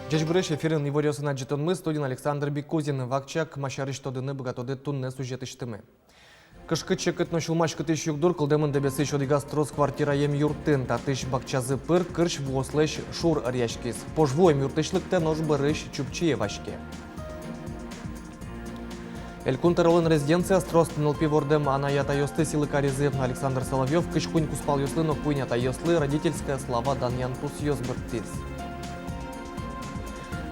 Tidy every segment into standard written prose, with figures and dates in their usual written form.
Жежбіреш ефірін іворіосына жетонмы студин Александр Бекузин. Вакчак машарыш тодыны бігатоды тунны сюжет іштімі. Кышкы чекіт ношылмаш кытыш югдур кылдымын дебесі шодигас трос квартира ем юртын. Татыш бакчазы пыр кырш влослеш шур арьяшкис. Пожвоем юртышлыкта нож бырыш чупчие вашке. Элькун таролын резиденция стростын ылпи вордем анаята йосты силы каризы Александр Соловьев кышкунь куспал йослы, но куйнята йослы родительская слава Даньян Пус йосбыртис.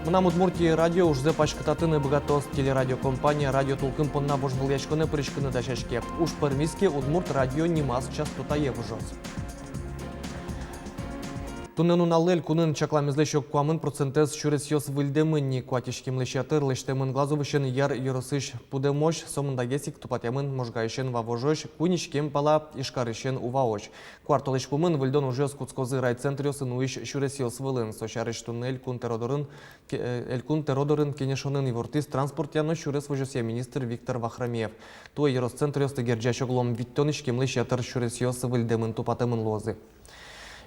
Мына Удмуртии радио уже пачкататыны богатос телерадиокомпания радио Тулкын понна божбыл яшкыны прышкыны дашашке. Уж пармиске Удмурт радио немас частота евжос. Туннену налель кунын чакламезлешок куамын процентез чурес йос выльдемынни куатишким лещатыр лештемын глазовышен яр юросыш пудемош сомындагесик тупатемын можгайшен вавожош кунишкем пала ишкарышен уваоч. Кварталыш пумын выльдон уже скутскозы райцентриосын уиш чурес йос вылын сошарыш туннель кун теродорын кенешонын ивортис транспортяно чурес вожосе министр Виктор Вахрамеев. Туа еросцентриосты герджачоглом виттонишкем лещатыр чурес йос выльдемын тупатемын лозы.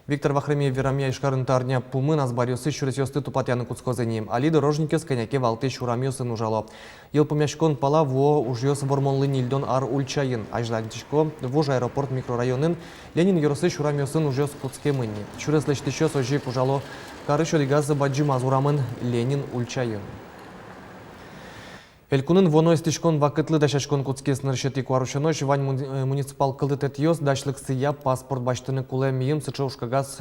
Виктор Вахрамеев верамия ишкарын тарня пумын азбарёсы чуресёсты тупатяны куцкозеним. Али дорожникес коняке валты шурамёсы нужало. Ел помяшкон пала во ужьёс вормонлы нильдон ар ульчайын. Ажлантичко вож аэропорт микрорайонын Ленин еросы шурамёсын ужьёс куцкемынни. Чурес лештещёс ожи пужало карышо дигазы баджи мазурамын Ленин ульчайын. Элькунын воно истишкон вакытлы дашашкон куцкес ныршети куарушанош вань муниципал кылдытет йос дашлык сыя паспорт баштыны куле миым сычаушкагас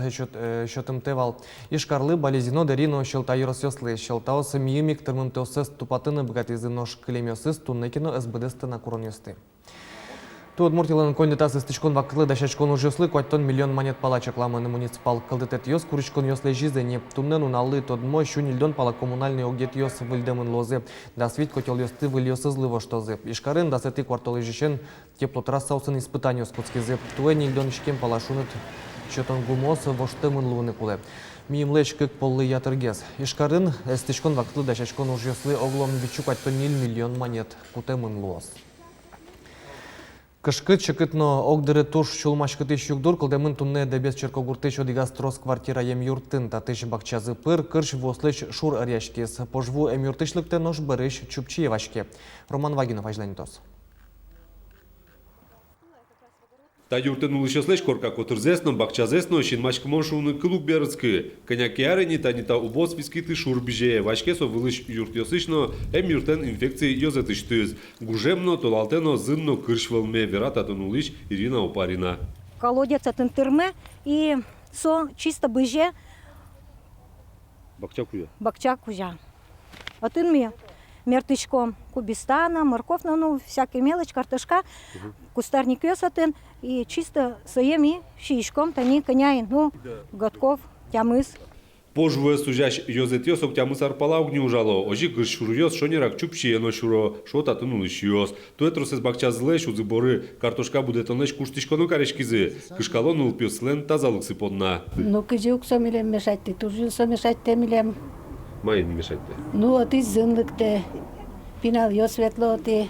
счетым тевал. Ишкарлы балезино дарино щелта йоросёслы. Щелтаосы миымик тырмымтеосыз тупатыны богатизы нож клемёсыз туннекино СБДсты на куронёсты. Удмуртиланын кондитасы стишкон вакытлы дашашкон ужёслы куаттон миллион монет пала чакламаны муниципал кылдытет йос куричкон йосле жизни. Туннен уналлы тодмо щунильдон пала коммунальный огет йос выльдемын лозы. Да свит котел йосты выльёсызлы воштозы. Ишкарын да сети кварталы жишен теплотрасса испытанию скутскизы. Туэ нильдон ишкем пала шунет чотон гумос воштемын луны куле. Миимлеч кык поллы ятыргез. Ишкарын стишкон вакытлы дашашкон ужёслы оглом бичу куаттон миллион монет кутемын лоз. Кышкыт чекытно огдыры туш чулмашкытыш югдур кылдемын тунне дебес черкогуртыш одигас трос квартира ем юртын татыш бакчазы пыр кырш вослыш шур арьяшкес. Пожву эм юртышлыкте нож бырыш чупчиевашке. Роман Вагинов ажланитос. Та юртын улышеслеш корка котырзесно, бакчазесно, шинмашкымон шуны кылук берыцкы. Коняки арени танита убос вискиты шур бije. Вашкесо вылыш юртёсышно, юртен инфекции йозетыштыз. Гужемно, толалтено, зынно, кырш вылме, верататын улыш Ирина Опарина. Колодец от интерме и со чисто бije. Бакчакуя. От инме. Мертычком кубистана, морковь, ну, всякая мелочь, картошка, кустарник весотын, и чисто своими шишком, тани коняин, ну, годков, тямыс. Пожвуе сужаш йозет ок тямыс арпала огни ужало, ожи гырш шуруёс, шонерак чупчиено шуро, шо татын улыш йос. Туэтросез бакчазлеш, узыборы, картошка будет онеш куштишкону карешкизы, кышкалон улпёслен тазалык сыпонна. Ну, кыжук сомилем мешать, ты тоже мешать темилем. Майын мешать-то? Ну, от из зынлыкте, пинал йос светлоты,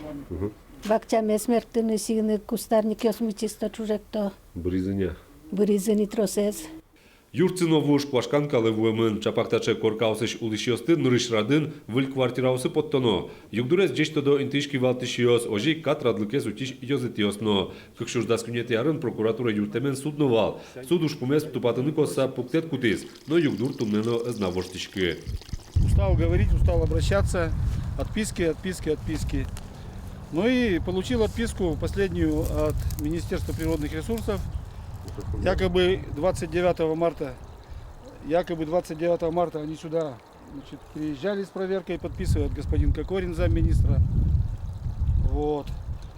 бакча месмертыны сигны, кустарник йос мучисто чужекто. Бризыня. Бризыни тросез. Юрциновуш квашканкалы вуемын чапактаче коркаусыш улышьосты нырыш радын выль квартираусы поттоно. Югдурез жешто до интишки валтышиос, ожи кат радлыкез утиш йозетиосно. Кыкшуждас күнети арын прокуратура юртемен судновал. Суд уж пумес тупатыны коса пуктет кутис, но югдур тумнено знавоштишки. Устал говорить, устал обращаться. Отписки. Ну и получил отписку последнюю от Министерства природных ресурсов. Якобы 29 марта они сюда, значит, приезжали с проверкой, подписывает господин Кокорин, замминистра. Вот.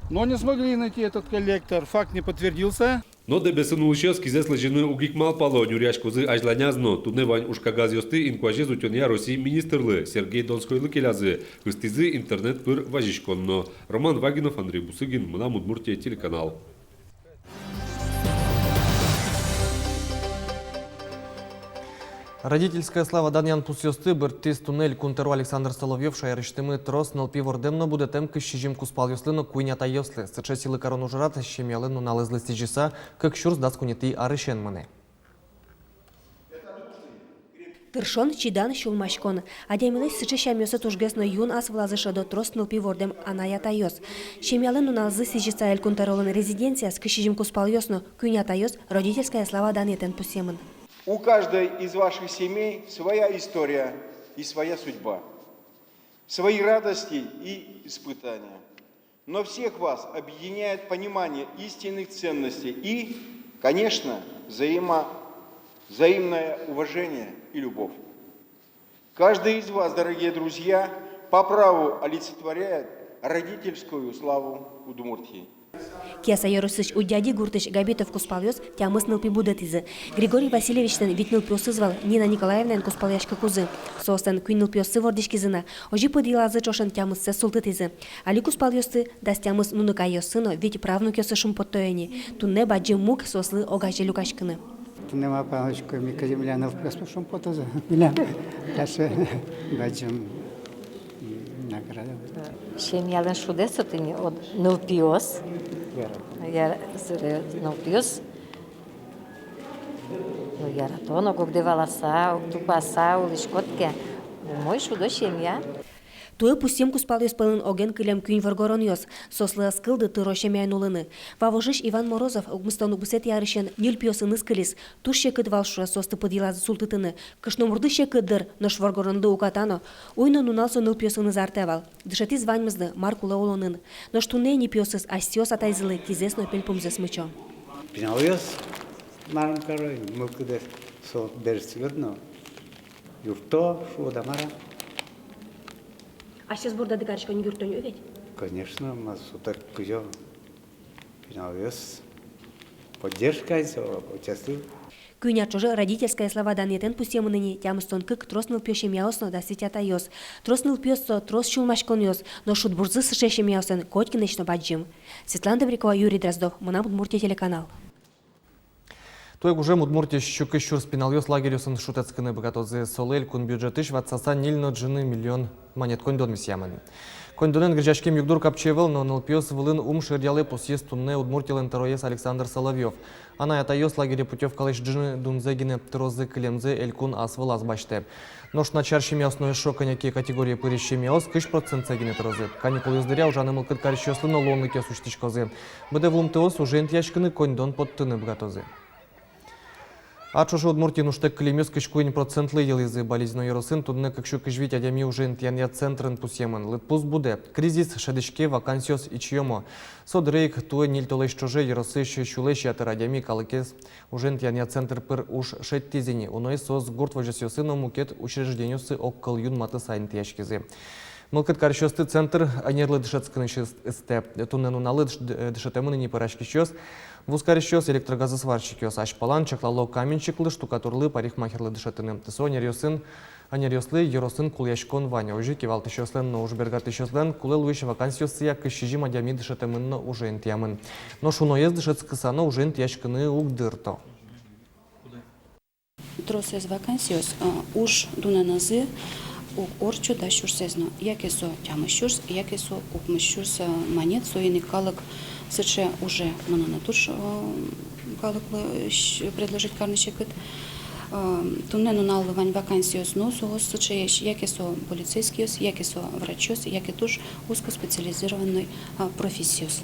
Но не смогли найти этот коллектор, факт не подтвердился. Но дебесен улышьос кизес лежины угикмал пало нюряшкозы ажланязно, тудне вань ушкагаз йосты инкуаже зутёния России министрлы Сергей Донской лыкелязы, кыстизы интернет пыр важишконно. Роман Вагинов, Андрей Бусыгин, Мына Удмуртия, телеканал. Родительская слава Даньян Пус йосты быртис туннель кунтеру Александр Соловьев шайрыштымы трос налпи вордемно буде тем кыщижим куспал йослыно куйнята йослы. Сыча силы корону жрат щемялыну налызлысти жиса, как щурс дас кунети арышен мыне. Тыршон чидан шулмашкон. Адемилес сычы шамёсы тужгесно юн ас влазыша до тростнул пивордем анаятайос. Шемялын уналзы сижица элькунтаролын резиденция с кышижим куспалёсно кюнятайос родительская слава данетен пусемын. У каждой из ваших семей своя история и своя судьба, свои радости и испытания. Но всех вас объединяет понимание истинных ценностей и, конечно, взаимное уважение и любовь. Каждый из вас, дорогие друзья, по праву олицетворяет родительскую славу Удмуртии. Кеса Ярусыч у дяди Гуртыч Габитов куспалёс тямысныл пибудетизы. Григорий Васильевичтен витныл пёсы звал Нина Николаевнен куспаляшка кузы. Состен кюнныл пёсы вордишкизына. Ожи подилазы чошен тямыссы султытизы. Али куспалёсы дас тямыс нунукайосыно ведь правнукёсы шумпоттояни. Тунне баджи мук сослы огажи люкашкыны. Нема палочку Микадемлянов проспушом потоза. Миля. Каше баджим награда. Шемялын шудесотыни от нылпиос. Я нылпиос. Ну яратоно когде валаса, тупаса, улишкотке. Мой шудо шемя. Туе пусем куспалёс пылын оген кылем кюнь варгоронёс. Сослы аскылды тыро шемяйнулыны. Вавожиш Иван Морозов угмыстон угбысет ярышен нильпиосын ыскылис. Туш шекыт валшуа состы подилазы султытыны. Кышномурды шекыддыр, нош варгоронды укатано. Уйно нуналсо нылпиосын зартевал. Дышати званьмызды Маркула олонын. Нош туне нипиосыз астиос атайзылы тизесно пельпумзе смычо. Пиналыёс марым корой, мылкыды со берсигодно. Юрто шуда мара. А сейчас бурда декарочка не гюртоню ведь? Конечно, массу так кузё. Пиналыёс поддержка участвую. Кюня чоже родительская слова данетен пусемыныни тямыстон кык тросныл пёшем яосно да светятайос. Тросныл пёссо трос чулмашконёс, но шутбурзы сышешем яосен котькинечно баджим. Светлана Добрякова, Юрий Дроздов, Мына Удмуртия телеканал. Той уже Удмуртия щуки щур спиналёс лагерёсын шутецкыны богатозы солель кун бюджетыш ватсаса нильно джины миллион монет конь дон мисьямын. Конь донен гречашкем югдур капчевел, но нылпиос вылын шердялы посъезд тунне Удмуртиялен тароес Александр Соловьев. Она ятайос лагере путевкалыш джины дунзегине трозы кылемзе элькун асвыл азбаште. Нош начар шемясное шоканяки категории пырищ шемяос кыш процент сегине трозы. Каникул юздыря уже мылкыт карщёслы но лонлыке сущтичкозы. Быде влумтеос уже интьяшкыны конь дон подтыны богатозы. А чужо Удмуртии нуштек клемёс кышкуин процентлы елизы болезненной яросын тудне кыкшу кыжвить адями уже интьяния центрын пусемын. Лытпус буде. Кризис шадышке вакансиос и чьёмо. Содрейк туэ нильтолэш чуже яросы щулэш ятыр адями калыкес уже интьяния центр пыр уж шеттизини. Уной сос гурт вожесёсыно мукет учреждениёсы оккол юн маты сайн тяшкизы. Мылкыт карщёсты центр анерлы дышецкыны шесте. Туннену налыд дышетемыны не парашкищёс. Вускарищёс электрогазосварщикёс ашпалан чаклало каменщиклы штукатурлы парикмахерлы дышетыны. Тысо анерёслы еросын куляшкон ваня. Ужи кивалтышёслен, но уж бергатышёслен кулы луиш вакансиосыя кышижим адями дышетемынно уже интьямын. Но шуноез дышецкысано уже интьяшкыны угдырто. Тросез вакансиос уж дунаназы орчо да шурсезно. Якесо тямышурс, якесо укмышурс монет соиный калык сыче уже мононатуш калык предложить карнышекыт. Тунне нуналы вань вакансиос но согос сыче якесо полицейскиос, якесо врачос, якетуш узкоспециализированный профессиос.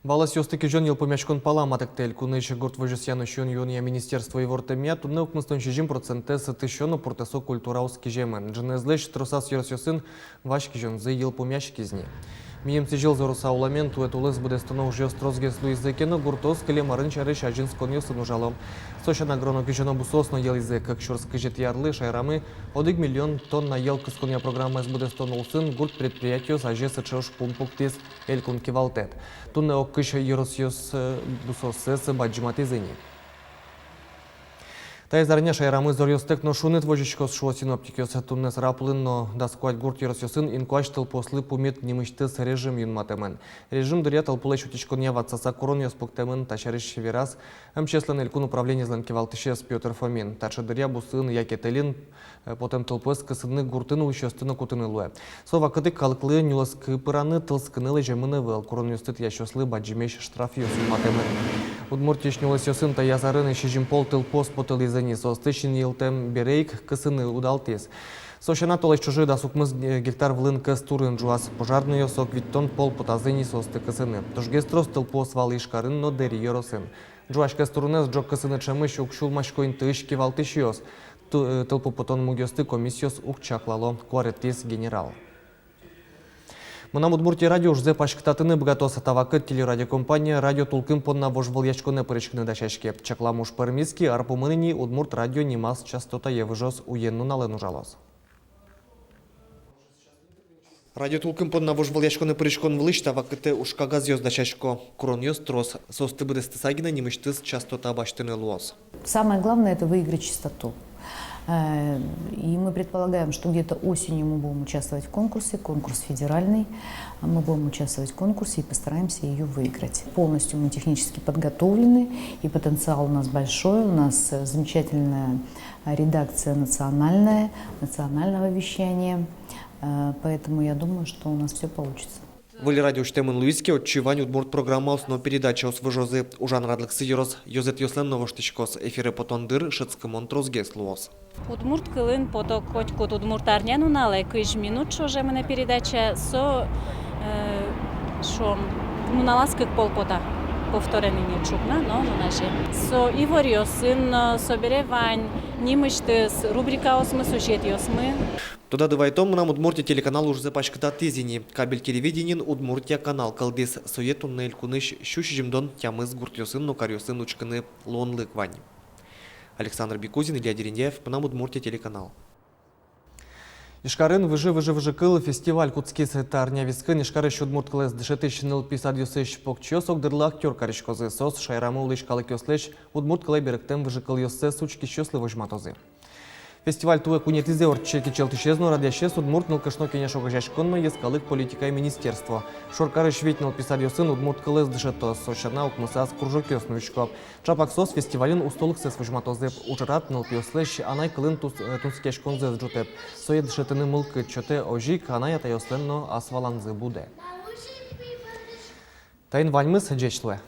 Балас ёстыки жон ел помячкон паламатыктель, кунычы гурт вожесяны шон юния министерство и вортемия, тунне укмыстон 60% сытышону портесо культурауски жемын. Джинезлеш тросас ёрсёсын вашки жон зы ел помячкизни. Мием сижил за русауламен, туэтулыз буде станов жёс трозгес луизекено, гуртос калемарын чарыш ажинскон ёсын ужалом. Сошан агроно кижено бусосно ел язык, как шурск жет ярлы, шайрамы, 1 миллион тонн на ел кыскония программа с буде станулсын, гурт предприятиё саже сычош пумпуктис элькун кивалтет. Тунне оккыш еросьёс бусоссесы баджиматизыни. Тайзарня шайрамы зорьёстек, но шунет вожичкос шуо синоптикёс туннес раплын, но даскуать гурт еросьёсын инкуачтыл после пумет немыштыс режим юнматемен. Режим дыря толпулэш утичкония ватсаса корон ёспуктемен тачарыш верас, чеслен элькун управление зленкивалтышес Пётр Фомин. Тача дыря бусын якетелин, потом толпыс кысыны гуртын улщёстыны кутыны луэ. Сова кыты калыклы нюласкы пыраны тылскынылы жемыны выл, корон ёстыт ящёслы баджимеш штраф ёсынматемен. Удмуртичнюлы сёсын та язарын шижимпол тылпос потылизани состычин елтем берейк кысыны удалтес. Сошана толай чужой да сукмыз гектар влынка стурын жуас пожарный сок виттон пол потазыни состы кысыны. Тожгестрос тылпос валы ишкарын но дери йоросын. Жуашка стурынез джок кысыны чамыш укшулмашкойн тышки валтышиос. Тылпу потон мугёсты комиссиос укчаклало куареттес генерал. Мынам Удмуртия радио уже пашктатыны богатоса тавакыт телерадиокомпания радио тулкын понна вожвал ячконы пырышкыны дачашке. Чакламуш пармиски арпумыныни Удмурт радио немас частота евыжос уенну налын ужалос. Радио тулкын понна вожвал ячконы пырышкон влыш тавакыты ушкага звезд дачашко. Крон ёс трос состы быдысты сагина немыштыз частота баштыны луос. Самое главное – это выиграть частоту. И мы предполагаем, что где-то осенью мы будем участвовать в конкурсе, конкурс федеральный. Мы будем участвовать в конкурсе и постараемся ее выиграть. Полностью мы технически подготовлены, и потенциал у нас большой. У нас замечательная редакция национального вещания. Поэтому я думаю, что у нас все получится. Вали радио штемын Луиске отчевань Удмурт программа основ передача ос выжозы ужан радлык сыерос Йозет Йослен новоштичкос эфиры потондыр шыцкымон трозгес луос. Удмурт кылын поток котькот удмуртарнян унале кыж минут шоже мене передача со шо уналаскык полпота повторени не чукна, но наше. Со Ивориосын соберевань нимыштыс рубрика осмы сюжет осмы. Туда дывайтом нам Удмуртия телеканал уже запашката тизини. Кабель телевиденин Удмуртия канал калдис соетунны элькуныш щущижимдон тямыз гуртьосын нукарьосын учкыны лонлык вань. Александр Бекузин, Илья Дерендяев, нам Удмуртия телеканал. Ишкарын выжи кыл фестиваль кутскис тарня вискын Ишкары Удмурт кылыз дышетышныл писадьосыш покчос огдырла актер каришкозы сос шайрамы улышкалы кёслыш Удмурт кылай беректем выжи кыл йоссы сучки щёслы вожматозы. Фестиваль туэ кунетизе орчеки челтышезну радящес Удмурт ныл кышно кенешога жашконма ескалык политика и министерство. Шоркары швитныл писадьосын Удмурт кылыз дышетос сошана укмысас кружокёсну вичко. Чапак сос фестивалин устолык сес вожматозы ужрат ныл пьослыш анай кылын тунскешконзе джутеп. Соед дышетыны мылкы чоте ожик анай атайосленно асваланзы буде. Тайн вальмыс джечлы.